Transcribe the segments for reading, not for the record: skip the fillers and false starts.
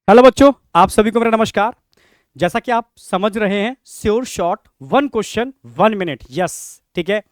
Hello बच्चों, आप सभी को मेरा नमस्कार। जैसा कि आप समझ रहे हैं, sure shot one question one minute, yes, ठीक है।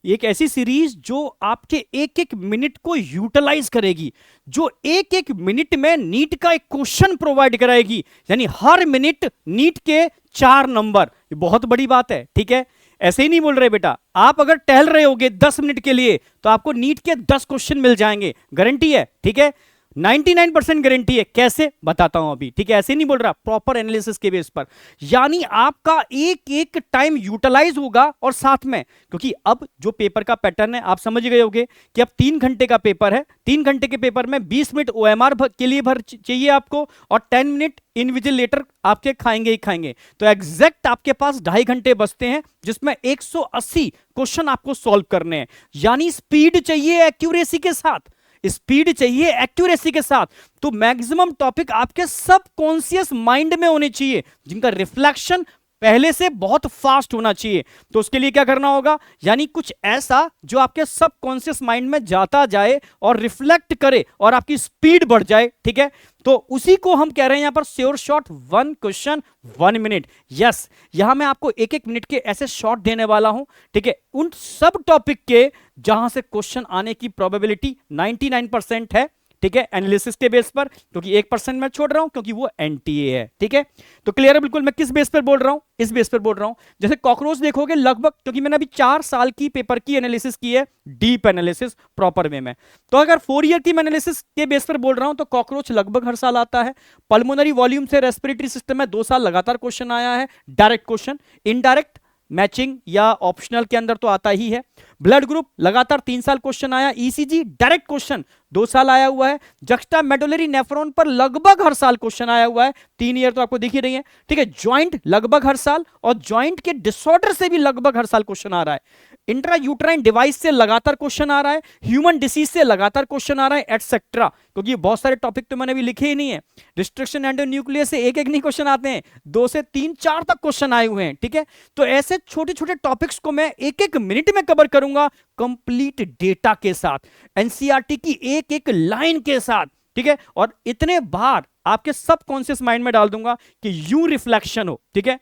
एक ऐसी सीरीज जो आपके एक एक मिनट को यूटिलाइज करेगी, जो एक एक मिनट में नीट का एक क्वेश्चन प्रोवाइड कराएगी, यानी हर मिनट नीट के 4 नंबर। ये बहुत बड़ी बात है, ठीक है। ऐसे ही नहीं बोल रहे बेटा, आप अगर टहल रहे होगे 10 मिनट के लिए तो आपको नीट के 10 क्वेश्चन मिल जाएंगे, गारंटी है, ठीक है। 99% गारंटी है। कैसे बताता हूं अभी, ठीक है। ऐसे नहीं बोल रहा, प्रॉपर एनालिसिस के बेस पर। यानी आपका एक एक टाइम यूटिलाइज होगा और साथ में, क्योंकि अब जो पेपर का पैटर्न है आप समझ गए होंगे कि अब 3 घंटे का पेपर है। 3 घंटे के पेपर में 20 मिनट ओएमआर के लिए भर चाहिए आपको और 10 मिनट इनविजिलेटर आपके खाएंगे ही खाएंगे। तो एग्जैक्ट आपके पास 2.5 घंटे बचते हैं, जिसमें 180 क्वेश्चन आपको सॉल्व करने हैं। यानी स्पीड चाहिए एक्यूरेसी के साथ, स्पीड चाहिए एक्यूरेसी के साथ। तो मैक्सिमम टॉपिक आपके सबकॉन्शियस माइंड में होने चाहिए, जिनका रिफ्लेक्शन पहले से बहुत फास्ट होना चाहिए। तो उसके लिए क्या करना होगा, यानी कुछ ऐसा जो आपके सबकॉन्शियस माइंड में जाता जाए और रिफ्लेक्ट करे और आपकी स्पीड बढ़ जाए, ठीक है। तो उसी को हम कह रहे हैं यहां पर sure shot one question one minute. Yes, यहां मैं आपको एक एक मिनट के ऐसे शॉट देने वाला हूं, ठीक है, उन सब टॉपिक के जहां से क्वेश्चन आने की प्रोबेबिलिटी 99% है, ठीक है, एनालिसिस के बेस पर। क्योंकि 1% मैं छोड़ रहा हूं क्योंकि वो एनटीए है, ठीक है। तो क्लियर है बिल्कुल। मैं किस बेस पर बोल रहा हूं, इस बेस पर बोल रहा हूं। जैसे कॉकरोच देखोगे लगभग, क्योंकि मैंने अभी 4 साल की पेपर की एनालिसिस की है, डीप एनालिसिस प्रॉपर वे में। तो अगर 4 ईयर की एनालिसिस के बेस पर बोल रहा हूं तो कॉकरोच लगभग हर साल आता है। पल्मोनरी वॉल्यूम से रेस्पिरेटरी सिस्टम में 2 साल लगातार क्वेश्चन आया है, डायरेक्ट क्वेश्चन। इनडायरेक्ट मैचिंग या ऑप्शनल के अंदर तो आता ही है। ब्लड ग्रुप लगातार 3 साल क्वेश्चन आया। ईसीजी डायरेक्ट क्वेश्चन 2 साल आया हुआ है। जक्स्टा मेडुलरी नेफ्रॉन पर लगभग हर साल क्वेश्चन आया हुआ है, 3 ईयर तो आपको दिख ही रही है, ठीक है। ज्वाइंट लगभग हर साल, और ज्वाइंट के डिसऑर्डर से भी लगभग हर साल क्वेश्चन आ रहा है। इंट्रा यूट्राइन डिवाइस से लगातार क्वेश्चन आ रहा है। ह्यूमन डिसीज से लगातार क्वेश्चन आ रहा है, एटसेट्रा। क्योंकि बहुत सारे टॉपिक तो मैंने भी लिखे ही नहीं है। रिस्ट्रिक्शन एंडोन्यूक्लियस से एक एक नहीं क्वेश्चन आते हैं, 2 से 3 4 तक क्वेश्चन आए हुए हैं, ठीक है। तो ऐसे छोटे छोटे टॉपिक्स को मैं एक एक मिनट में कवर करूंगा, कंप्लीट डेटा के साथ, एनसीईआरटी की एक एक लाइन के साथ, ठीक है। और इतने बार आपके सबकॉन्शियस माइंड में डाल दूंगा कि यू रिफ्लेक्शन हो, ठीक है।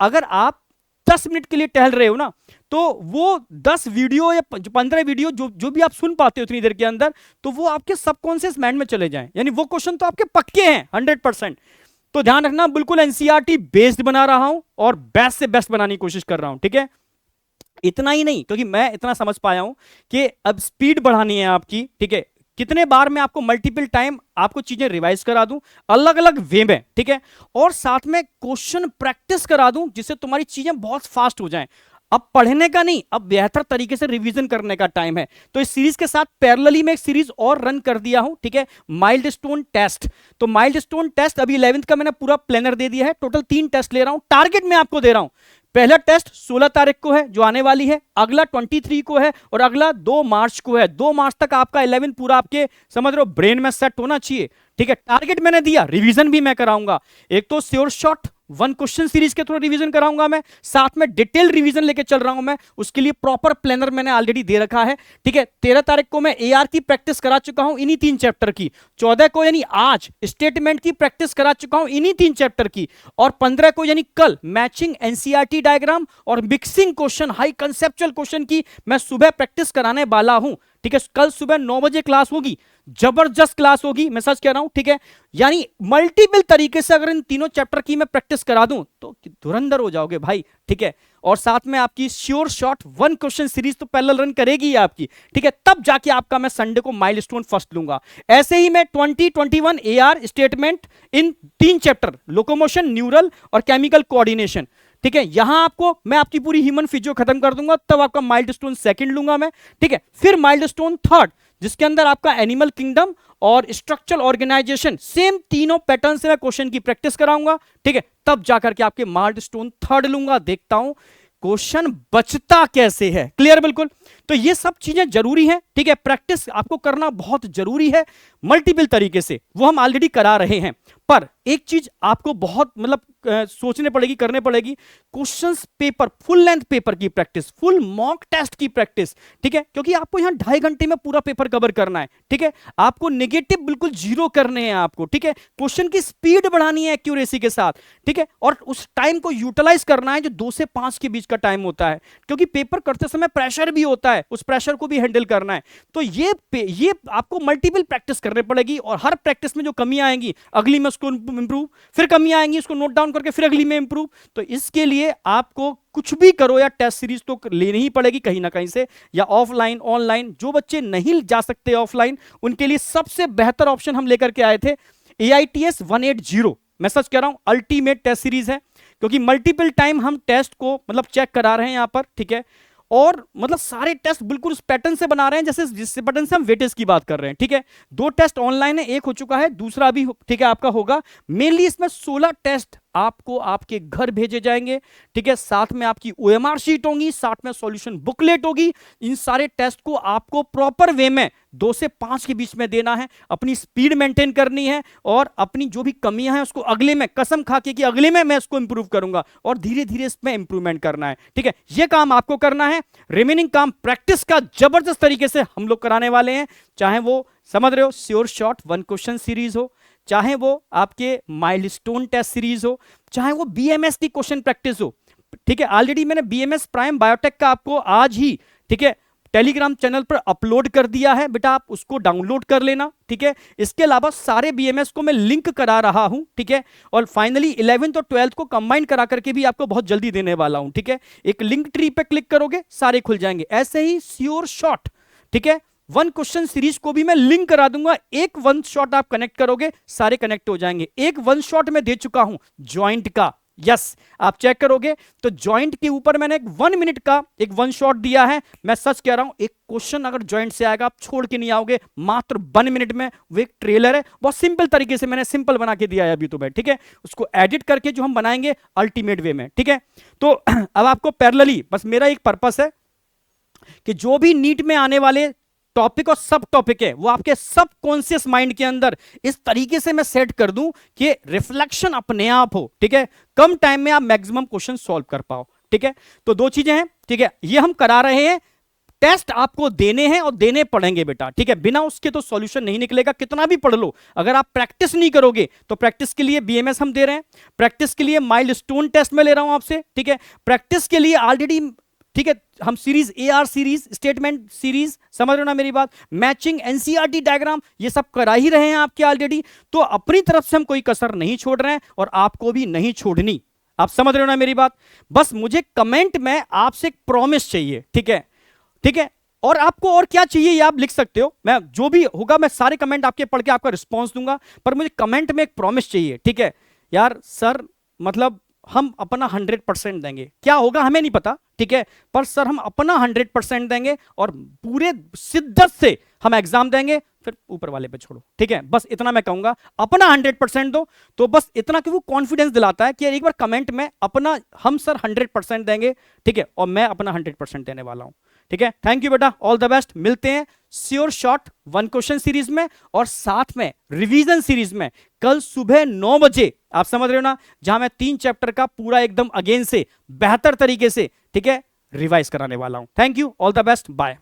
अगर आप 10 मिनट के लिए टहल रहे हो ना, तो वो 10 वीडियो या 15 वीडियो जो भी आप सुन पाते हो उतनी देर के अंदर, तो वो आपके सबकॉन्शियस माइंड में चले जाएं। यानी वो क्वेश्चन तो आपके पक्के हैं 100%। तो ध्यान रखना, बिल्कुल एनसीईआरटी बेस्ड बना रहा हूं और बेस्ट से बेस्ट बनाने की कोशिश कर रहा हूं, ठीक है। इतना ही नहीं, क्योंकि मैं इतना समझ पाया हूं कि अब स्पीड बढ़ानी है आपकी, ठीक है। कितने बार मैं आपको मल्टीपल टाइम आपको चीजें रिवाइज करा दूं अलग अलग वे में, ठीक है। और साथ में क्वेश्चन प्रैक्टिस करा दूं जिससे तुम्हारी चीजें बहुत फास्ट हो जाएं। अब पढ़ने का नहीं, अब बेहतर तरीके से रिवीजन करने का टाइम है। तो इस सीरीज के साथ पैरेलली में एक सीरीज और रन कर दिया हूं, ठीक है, माइलस्टोन टेस्ट। तो माइलस्टोन टेस्ट अभी 11th का मैंने पूरा प्लानर दे दिया है। टोटल 3 टेस्ट ले रहा हूं, टारगेट में आपको दे रहा हूं। पहला टेस्ट 16 तारीख को है जो आने वाली है, अगला 23 को है, और अगला 2 मार्च को है। 2 मार्च तक आपका 11 पूरा आपके समझ रहे हो ब्रेन में सेट होना चाहिए, ठीक है। टारगेट मैंने दिया, रिवीजन भी मैं कराऊंगा। एक तो sure shot one question series के थ्रू रिवीजन कराऊंगा मैं, साथ में डिटेल रिवीजन लेके चल रहा हूं मैं। उसके लिए प्रॉपर प्लानर मैंने ऑलरेडी दे रखा है, ठीक है। 13 तारीख को मैं एआर की प्रैक्टिस करा चुका हूं इन्हीं 3 चैप्टर की। 14 को यानी आज स्टेटमेंट की प्रैक्टिस करा चुका हूं इन्हीं 3 चैप्टर की। और 15 को यानी कल मैचिंग एनसीईआरटी डायग्राम और mixing question, high conceptual question की मैं सुबह प्रैक्टिस कराने वाला हूं, ठीक है। कल सुबह 9 बजे क्लास होगी, जबरदस्त क्लास होगी, मैं सच कह रहा हूं, ठीक है। यानी मल्टीपल तरीके से अगर इन तीनों चैप्टर की मैं प्रैक्टिस करा दूं तो धुरंधर हो जाओगे भाई, ठीक है। और साथ में आपकी sure shot one question series तो पैरेलल रन करेगी आपकी, ठीक है। तब जाके आपका मैं संडे को माइलस्टोन फर्स्ट लूंगा। ऐसे ही मैं 2021 AR statement in 3 chapter, locomotion, neural और केमिकल कोऑर्डिनेशन, ठीक है। यहां आपको मैं आपकी पूरी ह्यूमन फिजियो खत्म कर दूंगा, तब आपका माइलस्टोन सेकंड लूंगा मैं, ठीक है। फिर माइलस्टोन थर्ड, जिसके अंदर आपका एनिमल किंगडम और स्ट्रक्चरल ऑर्गेनाइजेशन, सेम तीनों पैटर्न से मैं क्वेश्चन की प्रैक्टिस कराऊंगा, ठीक है। तब जाकर के आपके माइलस्टोन थर्ड लूंगा। देखता हूं क्वेश्चन बचता कैसे है, क्लियर बिल्कुल। तो ये सब चीजें जरूरी हैं, ठीक है। प्रैक्टिस आपको करना बहुत जरूरी है मल्टीपल तरीके से, वो हम ऑलरेडी करा रहे हैं। पर एक चीज आपको बहुत मतलब सोचने पड़ेगी, करने पड़ेगी, questions paper, full length paper की प्रैक्टिस, फुल मॉक टेस्ट की प्रैक्टिस, ठीक है, क्योंकि आपको यहां 2.5 घंटे में पूरा पेपर कवर करना है, ठीक है, आपको नेगेटिव बिल्कुल 0 करने हैं आपको, ठीक है, क्वेश्चन की स्पीड बढ़ानी है एक्यूरेसी के साथ, ठीक है, और उस टाइम को यूटिलाइज करना है जो 2 से 5 के बीच का टाइम होता है, क्योंकि पेपर करते समय प्रेशर भी होता है, उस प्रेशर को भी हैंडल करना है। तो ये आपको मल्टीपल प्रैक्टिस करनी पड़ेगी, और हर प्रैक्टिस में जो कमियां आएंगी अगली में उसको इंप्रूव, फिर कमियां आएंगी उसको नोट डाउन करके फिर अगली में इंप्रूव। तो इसके लिए आपको कुछ भी करो या टेस्ट सीरीज तो लेनी ही पड़ेगी कहीं ना कहीं से, या ऑफलाइन ऑनलाइन। जो बच्चे नहीं जा सकते ऑफलाइन, उनके लिए सबसे बेहतर ऑप्शन हम लेकर के आए थे AITS 180। मैं सच कह रहा हूं, अल्टीमेट टेस्ट सीरीज है, क्योंकि मल्टीपल टाइम हम टेस्ट को मतलब चेक करा रहे हैं यहां पर, ठीक है, और मतलब सारे टेस्ट बिल्कुल उस पैटर्न से बना रहे हैं जैसे जिस पैटर्न से हम वेटेज की बात कर रहे हैं, ठीक है। 2 टेस्ट ऑनलाइन है, एक हो चुका है, दूसरा भी ठीक है आपका होगा। मेनली इसमें 16 टेस्ट आपको आपके घर भेजे जाएंगे, ठीक है, साथ में आपकी OMR शीट होगी, साथ में सॉल्यूशन बुकलेट होगी। इन सारे टेस्ट को आपको प्रॉपर वे में 2 से 5 के बीच में देना है, अपनी स्पीड मेंटेन करनी है, और अपनी जो भी कमियां हैं उसको अगले में कसम खा के कि अगले में मैं इसको इंप्रूव करूंगा, और धीरे धीरे इसमें इंप्रूवमेंट करना है, ठीक है। यह काम आपको करना है। रिमेनिंग काम प्रैक्टिस का जबरदस्त तरीके से हम लोग कराने वाले हैं, चाहे वो समझ रहे हो श्योर शॉट 1 क्वेश्चन सीरीज हो, चाहे वो आपके माइलस्टोन टेस्ट सीरीज हो, चाहे वो BMS की क्वेश्चन प्रैक्टिस हो, ठीक है। ऑलरेडी मैंने BMS प्राइम बायोटेक का आपको आज ही, ठीक है, टेलीग्राम चैनल पर अपलोड कर दिया है, बेटा आप उसको डाउनलोड कर लेना, ठीक है। इसके अलावा सारे BMS को मैं लिंक करा रहा हूं, ठीक है, और फाइनली 11th और 12th को कंबाइन करा करके भी आपको बहुत जल्दी देने वाला हूं, ठीक है। एक लिंक ट्री पे क्लिक करोगे सारे खुल जाएंगे। ऐसे ही श्योर शॉट, ठीक है, 1 क्वेश्चन सीरीज को भी मैं लिंक करा दूंगा। एक 1 शॉट आप कनेक्ट करोगे सारे कनेक्ट हो जाएंगे। एक 1 शॉट में दे चुका हूं जॉइंट का, यस, आप चेक करोगे तो जॉइंट के ऊपर मैंने एक 1 मिनट का एक 1 शॉट दिया है। मैं सच कह रहा हूं, एक क्वेश्चन अगर जॉइंट से आएगा आप छोड़ के नहीं आओगे, मात्र 1 मिनट में। वो एक ट्रेलर है, बहुत सिंपल तरीके से मैंने सिंपल बना के दिया है अभी तो मैं, ठीक है, उसको एडिट करके जो हम बनाएंगे अल्टीमेट वे में, ठीक है। तो अब आपको पैरेलली, बस मेरा एक पर्पस है कि जो भी नीट में आने वाले टॉपिक और सब टॉपिक है वो आपके सब कॉन्शियस माइंड के अंदर इस तरीके से मैं सेट कर दूं कि रिफ्लेक्शन अपने आप हो, ठीक है, कम टाइम में आप मैक्सिमम क्वेश्चन सॉल्व कर पाओ, ठीक है। तो 2 चीजें हैं, ठीक है, ये हम करा रहे हैं। टेस्ट आपको देने हैं और देने पड़ेंगे बेटा, ठीक है, बिना उसके तो सॉल्यूशन नहीं निकलेगा, कितना भी पढ़ लो। अगर आप प्रैक्टिस नहीं करोगे तो प्रैक्टिस के लिए BMS हम दे रहे हैं, प्रैक्टिस के लिए माइलस्टोन टेस्ट में ले रहा हूं आपसे, ठीक है, प्रैक्टिस के लिए ऑलरेडी, ठीक है, हम series AR series, statement series, समझ रहे हो ना मेरी बात, मैचिंग, NCERT डायग्राम, ये सब करा ही रहे हैं आपके ऑलरेडी। तो अपनी तरफ से हम कोई कसर नहीं छोड़ रहे हैं और आपको भी नहीं छोड़नी। आप समझ रहे हो ना मेरी बात। बस मुझे कमेंट में आपसे एक प्रॉमिस चाहिए, ठीक है, ठीक है, और आपको और क्या चाहिए ये आप लिख सकते हो। मैं जो भी होगा मैं सारे कमेंट आपके पढ़ के आपका रिस्पॉन्स दूंगा, पर मुझे कमेंट में एक प्रॉमिस चाहिए, ठीक है। यार सर, मतलब हम अपना 100% देंगे, क्या होगा हमें नहीं पता, ठीक है, पर सर हम अपना 100% देंगे और पूरे शिद्दत से हम एग्जाम देंगे, फिर ऊपर वाले पे छोड़ो, ठीक है। बस इतना मैं कहूंगा, अपना 100% दो। तो बस इतना कि वो कॉन्फिडेंस दिलाता है कि एक बार कमेंट में अपना, हम सर 100% देंगे, ठीक है, और मैं अपना 100% देने वाला हूं, ठीक है। थैंक यू बेटा, ऑल द बेस्ट। मिलते हैं श्योर शॉट 1 क्वेश्चन सीरीज में और साथ में रिवीजन सीरीज में कल सुबह 9 बजे, आप समझ रहे हो ना, जहां मैं 3 चैप्टर का पूरा एकदम अगेन से बेहतर तरीके से, ठीक है, रिवाइज कराने वाला हूं। Thank you, all the best, bye.